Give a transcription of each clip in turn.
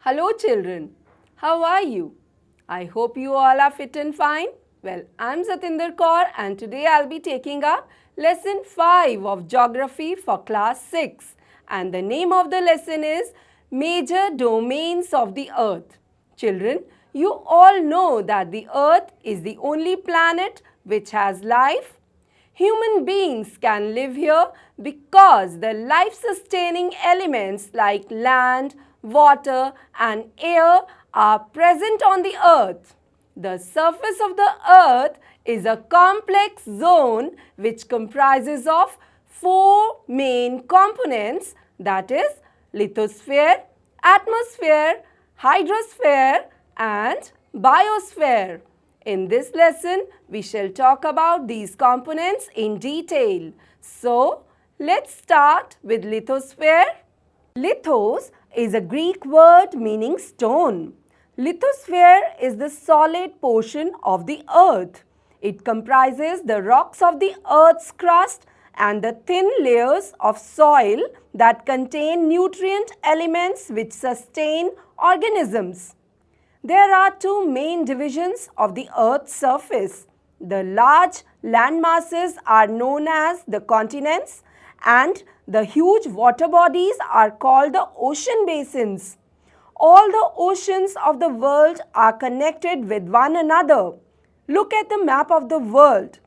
Hello children, how are you? I hope you all are fit and fine. Well, I'm Satinder Kaur and today I'll be taking up lesson 5 of geography for class 6 and the name of the lesson is Major Domains of the Earth. Children, you all know that the Earth is the only planet which has life. Human beings can live here because the life-sustaining elements like land, water and air are present on the earth. The surface of the earth is a complex zone which comprises of 4 main components, that is lithosphere, atmosphere, hydrosphere and biosphere. In this lesson, we shall talk about these components in detail. So, let's start with lithosphere. Lithos is a Greek word meaning stone. Lithosphere is the solid portion of the earth. It comprises the rocks of the earth's crust and the thin layers of soil that contain nutrient elements which sustain organisms. There are two main divisions of the Earth's surface. The large land masses are known as the continents and the huge water bodies are called the ocean basins. All the oceans of the world are connected with one another. Look at the map of the world.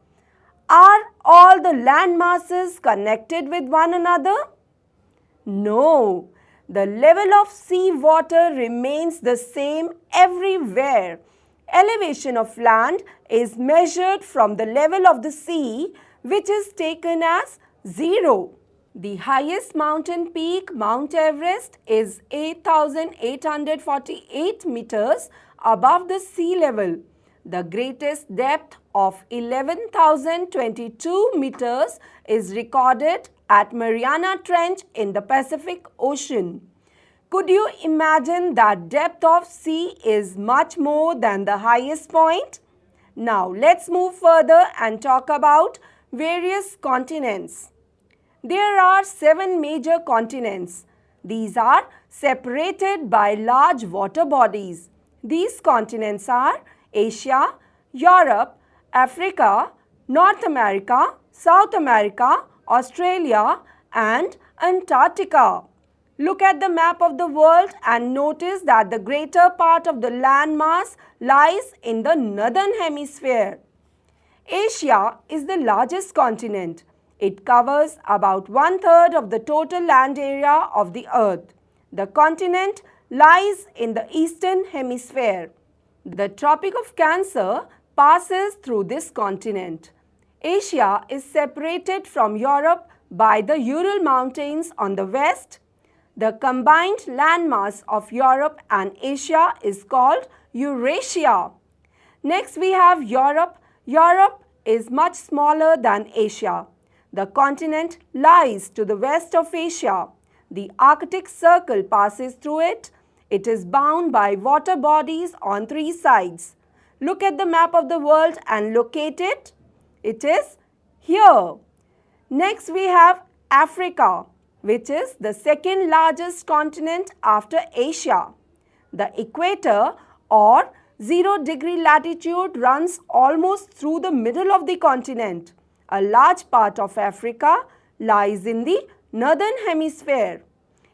Are all the land masses connected with one another? No. The level of sea water remains the same everywhere. Elevation of land is measured from the level of the sea, which is taken as 0. The highest mountain peak, Mount Everest, is 8,848 meters above the sea level. The greatest depth of 11,022 meters is recorded at Mariana Trench in the Pacific Ocean. Could you imagine that depth of sea is much more than the highest point? Now let's move further and talk about various continents. There are 7 major continents. These are separated by large water bodies. These continents are Asia, Europe, Africa, North America, South America, Australia and Antarctica. Look at the map of the world and notice that the greater part of the land mass lies in the northern hemisphere. Asia is the largest continent. It covers about 1/3 of the total land area of the earth. The continent lies in the eastern hemisphere. The Tropic of Cancer passes through this continent. Asia is separated from Europe by the Ural Mountains on the west. The combined landmass of Europe and Asia is called Eurasia. Next we have Europe. Europe is much smaller than Asia. The continent lies to the west of Asia. The Arctic Circle passes through it. It is bound by water bodies on 3 sides. Look at the map of the world and locate it. It is here. Next we have Africa, which is the second largest continent after Asia. The equator or 0-degree latitude runs almost through the middle of the continent. A large part of Africa lies in the northern hemisphere.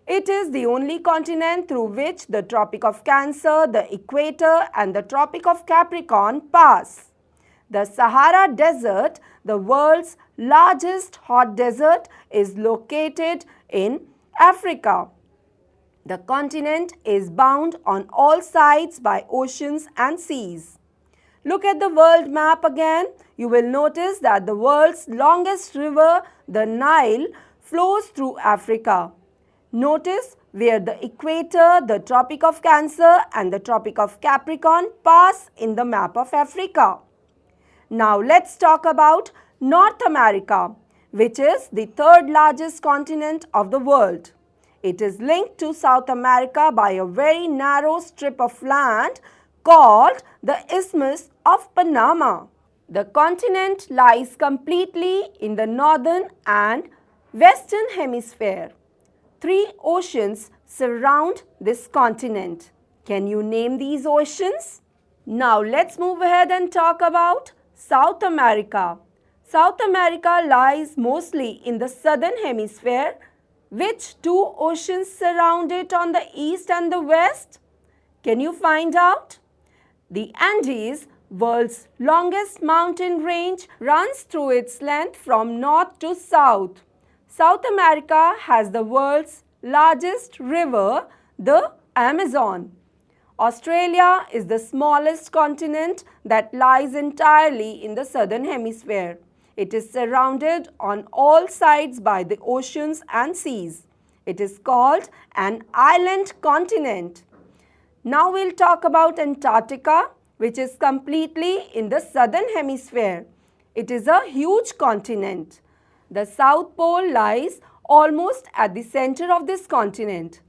It is the only continent through which the Tropic of Cancer, the equator and the Tropic of Capricorn pass. The Sahara Desert, the world's largest hot desert, is located in Africa. The continent is bound on all sides by oceans and seas. Look at the world map again. You will notice that the world's longest river, the Nile, flows through Africa. Notice where the equator, the Tropic of Cancer and the Tropic of Capricorn pass in the map of Africa. Now let's talk about North America, which is the 3rd largest continent of the world. It is linked to South America by a very narrow strip of land called the Isthmus of Panama. The continent lies completely in the northern and western hemisphere. 3 oceans surround this continent. Can you name these oceans? Now let's move ahead and talk about South America. South America lies mostly in the southern hemisphere. Which two oceans surround it on the east and the west? Can you find out? The Andes, world's longest mountain range, runs through its length from north to south. South America has the world's largest river, the Amazon. Australia is the smallest continent that lies entirely in the southern hemisphere. It is surrounded on all sides by the oceans and seas. It is called an island continent. Now we'll talk about Antarctica, which is completely in the southern hemisphere. It is a huge continent. The South Pole lies almost at the center of this continent.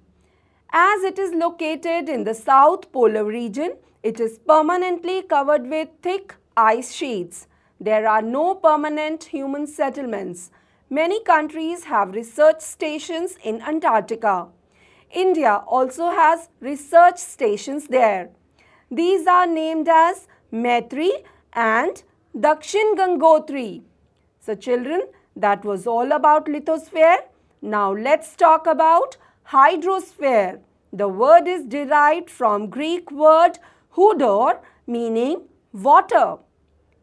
As it is located in the South Polar region, it is permanently covered with thick ice sheets. There are no permanent human settlements. Many countries have research stations in Antarctica. India also has research stations there. These are named as Maitri and Dakshin Gangotri. So children, that was all about lithosphere. Now let's talk about hydrosphere. The word is derived from Greek word hudor, meaning water.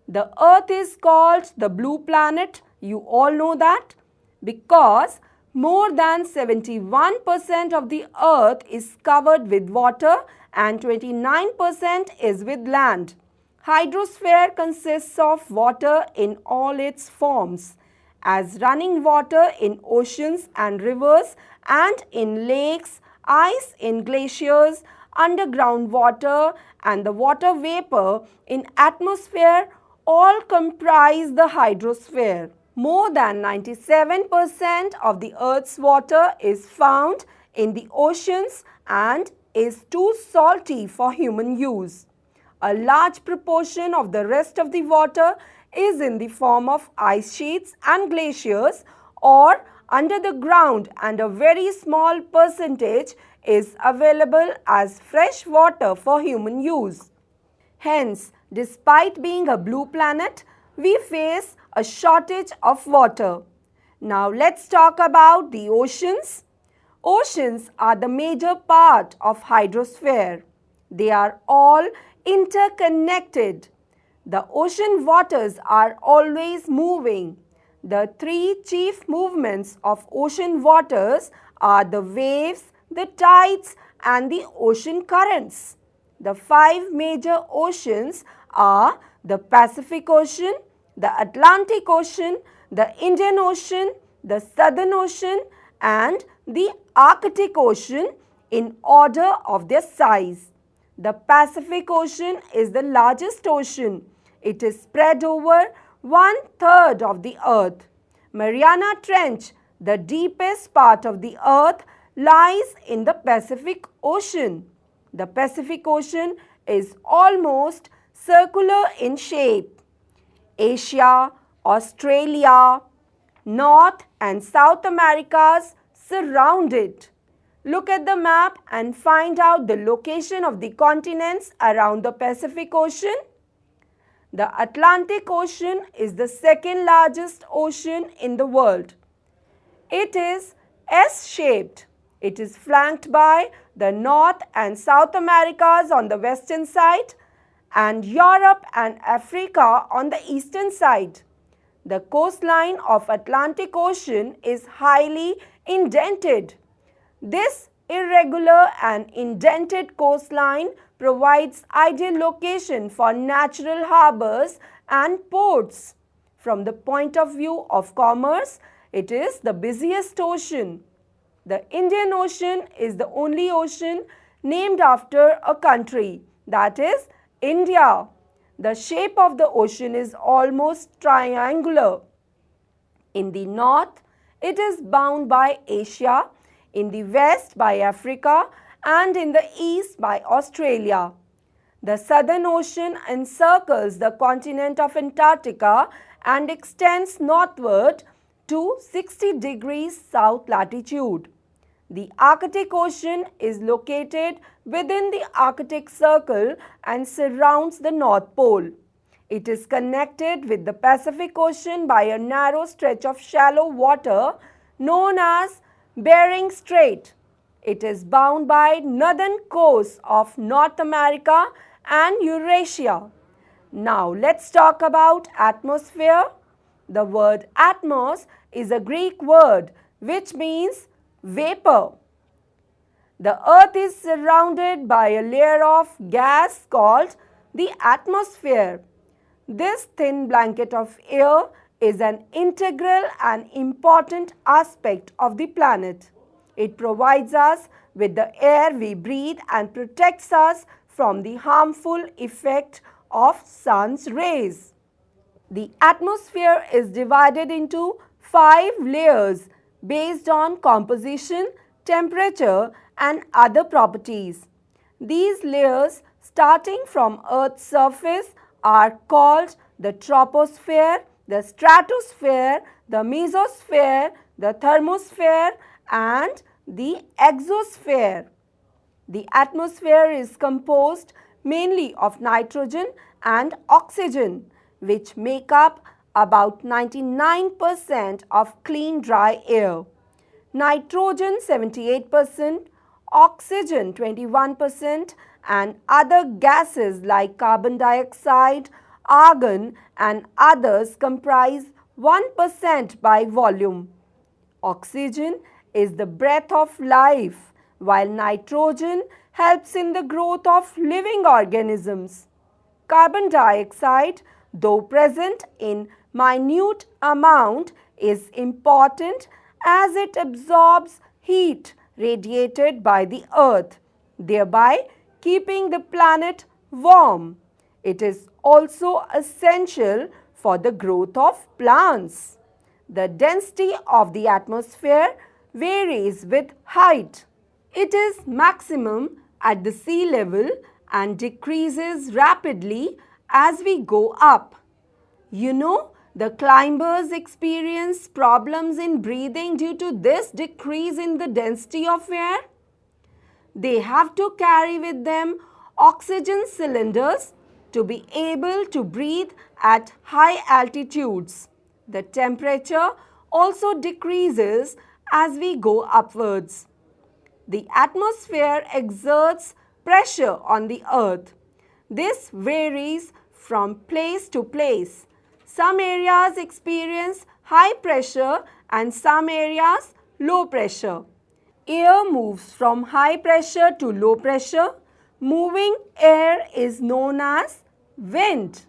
The earth is called the blue planet. You all know that because more than 71% of the earth is covered with water and 29% is with land. Hydrosphere consists of water in all its forms, as running water in oceans and rivers and in lakes, ice in glaciers, underground water and the water vapor in atmosphere all comprise the hydrosphere. More than 97% of the Earth's water is found in the oceans and is too salty for human use. A large proportion of the rest of the water is in the form of ice sheets and glaciers or under the ground, and a very small percentage is available as fresh water for human use. Hence, despite being a blue planet, we face a shortage of water. Now let's talk about the oceans. Oceans are the major part of hydrosphere. They are all interconnected. The ocean waters are always moving. The three chief movements of ocean waters are the waves, the tides and the ocean currents. The five major oceans are the Pacific Ocean, the Atlantic Ocean, the Indian Ocean, the Southern Ocean and the Arctic Ocean in order of their size. The Pacific Ocean is the largest ocean. It is spread over 1/3 of the earth. Mariana Trench, the deepest part of the earth, lies in the Pacific Ocean. The Pacific Ocean is almost circular in shape. Asia, Australia, North and South Americas surround it. Look at the map and find out the location of the continents around the Pacific Ocean. The Atlantic Ocean is the second largest ocean in the world. It is S-shaped. It is flanked by the North and South Americas on the western side and Europe and Africa on the eastern side. The coastline of Atlantic Ocean is highly indented. This irregular and indented coastline provides ideal location for natural harbors and ports. From the point of view of commerce, it is the busiest ocean. The Indian Ocean is the only ocean named after a country, that is India. The shape of the ocean is almost triangular. In the north, it is bound by Asia, in the west by Africa and in the east by Australia. The Southern Ocean encircles the continent of Antarctica and extends northward to 60 degrees south latitude. The Arctic Ocean is located within the Arctic Circle and surrounds the North Pole. It is connected with the Pacific Ocean by a narrow stretch of shallow water known as Bering Strait. It is bound by northern coasts of North America and Eurasia. Now let's talk about atmosphere. The word atmos is a Greek word which means vapor. The earth is surrounded by a layer of gas called the atmosphere. This thin blanket of air is an integral and important aspect of the planet. It provides us with the air we breathe and protects us from the harmful effect of sun's rays. The atmosphere is divided into 5 layers based on composition, temperature and other properties. These layers starting from Earth's surface are called the troposphere, the stratosphere, the mesosphere, the thermosphere and the exosphere. The atmosphere is composed mainly of nitrogen and oxygen, which make up about 99% of clean dry air. Nitrogen 78%, oxygen 21% and other gases like carbon dioxide, argon and others comprise 1% by volume. Oxygen is the breath of life, while nitrogen helps in the growth of living organisms. Carbon dioxide, though present in minute amount, is important as it absorbs heat radiated by the earth, thereby keeping the planet warm. It is also essential for the growth of plants. The density of the atmosphere varies with height. It is maximum at the sea level and decreases rapidly as we go up. You know, the climbers experience problems in breathing due to this decrease in the density of air. They have to carry with them oxygen cylinders to be able to breathe at high altitudes. The temperature also decreases as we go upwards. The atmosphere exerts pressure on the earth. This varies from place to place. Some areas experience high pressure and some areas low pressure. Air moves from high pressure to low pressure. Moving air is known as wind.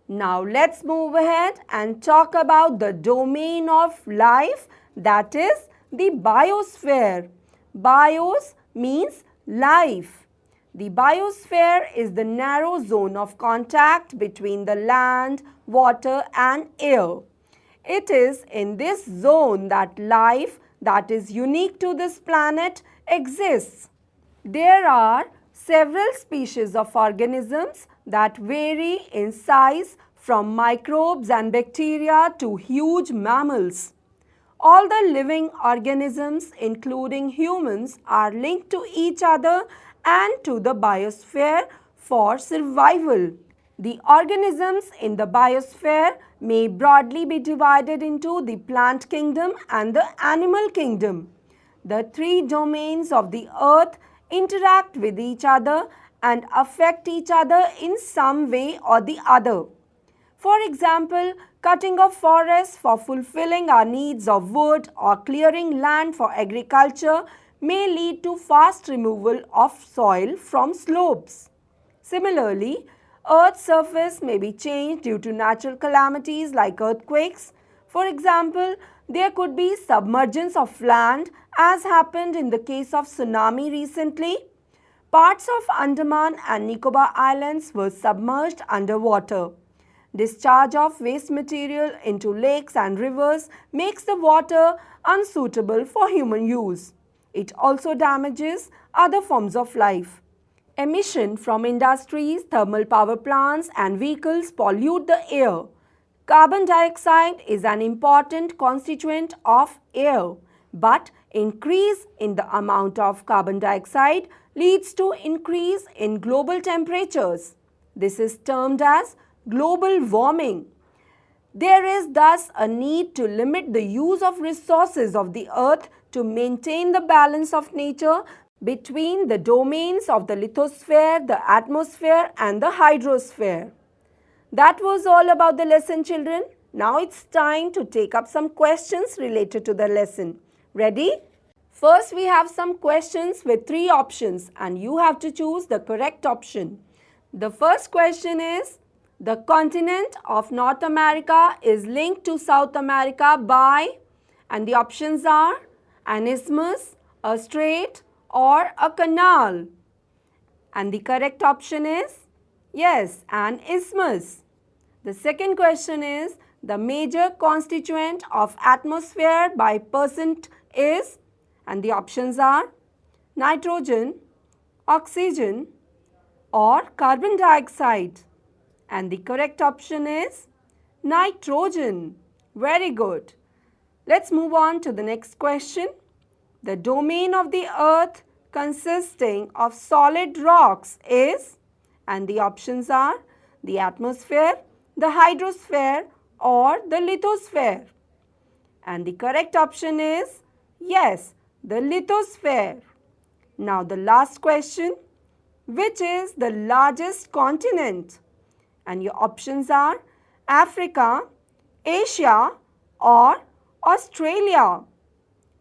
Now let's move ahead and talk about the domain of life, that is the biosphere. Bios means life. The biosphere is the narrow zone of contact between the land, water and air. It is in this zone that life that is unique to this planet exists. There are several species of organisms that vary in size from microbes and bacteria to huge mammals. All the living organisms, including humans, are linked to each other and to the biosphere for survival. The organisms in the biosphere may broadly be divided into the plant kingdom and the animal kingdom. The 3 domains of the earth interact with each other and affect each other in some way or the other. For example, cutting of forests for fulfilling our needs of wood or clearing land for agriculture may lead to fast removal of soil from slopes. Similarly, Earth's surface may be changed due to natural calamities like earthquakes. For example, there could be submergence of land as happened in the case of tsunami recently. Parts of Andaman and Nicobar Islands were submerged underwater. Discharge of waste material into lakes and rivers makes the water unsuitable for human use. It also damages other forms of life. Emission from industries, thermal power plants and vehicles pollute the air. Carbon dioxide is an important constituent of air. But increase in the amount of carbon dioxide leads to increase in global temperatures. This is termed as global warming. There is thus a need to limit the use of resources of the earth to maintain the balance of nature between the domains of the lithosphere, the atmosphere and the hydrosphere. That was all about the lesson, children. Now it's time to take up some questions related to the lesson. Ready? First, we have some questions with 3 options and you have to choose the correct option. The first question is, the continent of North America is linked to South America by, and the options are an isthmus, a strait or a canal. And the correct option is, yes, an isthmus. The second question is, the major constituent of atmosphere by percent is, and the options are nitrogen, oxygen or carbon dioxide. And the correct option is nitrogen. Very good. Let's move on to the next question. The domain of the earth consisting of solid rocks is, and the options are the atmosphere, the hydrosphere or the lithosphere. And the correct option is, yes, the lithosphere. Now the last question, which is the largest continent? And your options are Africa, Asia or Australia.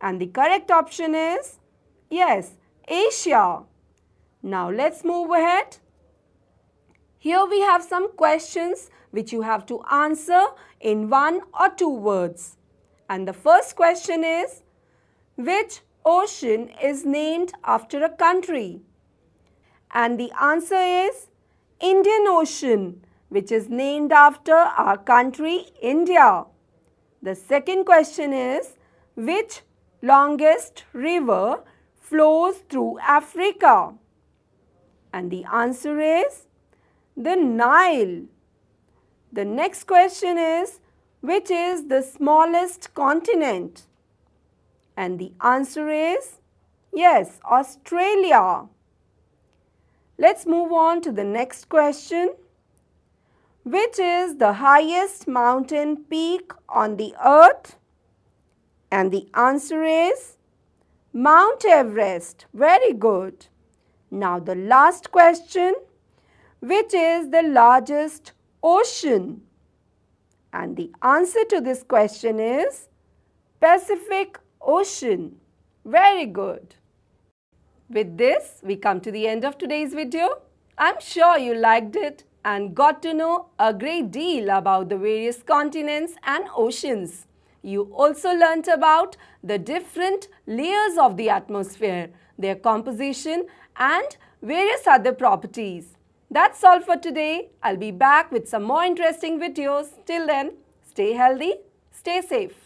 And the correct option is, yes, Asia. Now let's move ahead. Here we have some questions which you have to answer in 1 or 2 words. And the first question is, which ocean is named after a country? And the answer is Indian Ocean, which is named after our country, India. The second question is, which longest river flows through Africa? And the answer is the Nile. The next question is, which is the smallest continent? And the answer is, yes, Australia. Let's move on to the next question. Which is the highest mountain peak on the earth? And the answer is Mount Everest. Very good. Now the last question. Which is the largest ocean? And the answer to this question is Pacific Ocean. Very good. With this, we come to the end of today's video. I'm sure you liked it and got to know a great deal about the various continents and oceans. You also learnt about the different layers of the atmosphere, their composition and various other properties. That's all for today. I'll be back with some more interesting videos. Till then, stay healthy, stay safe.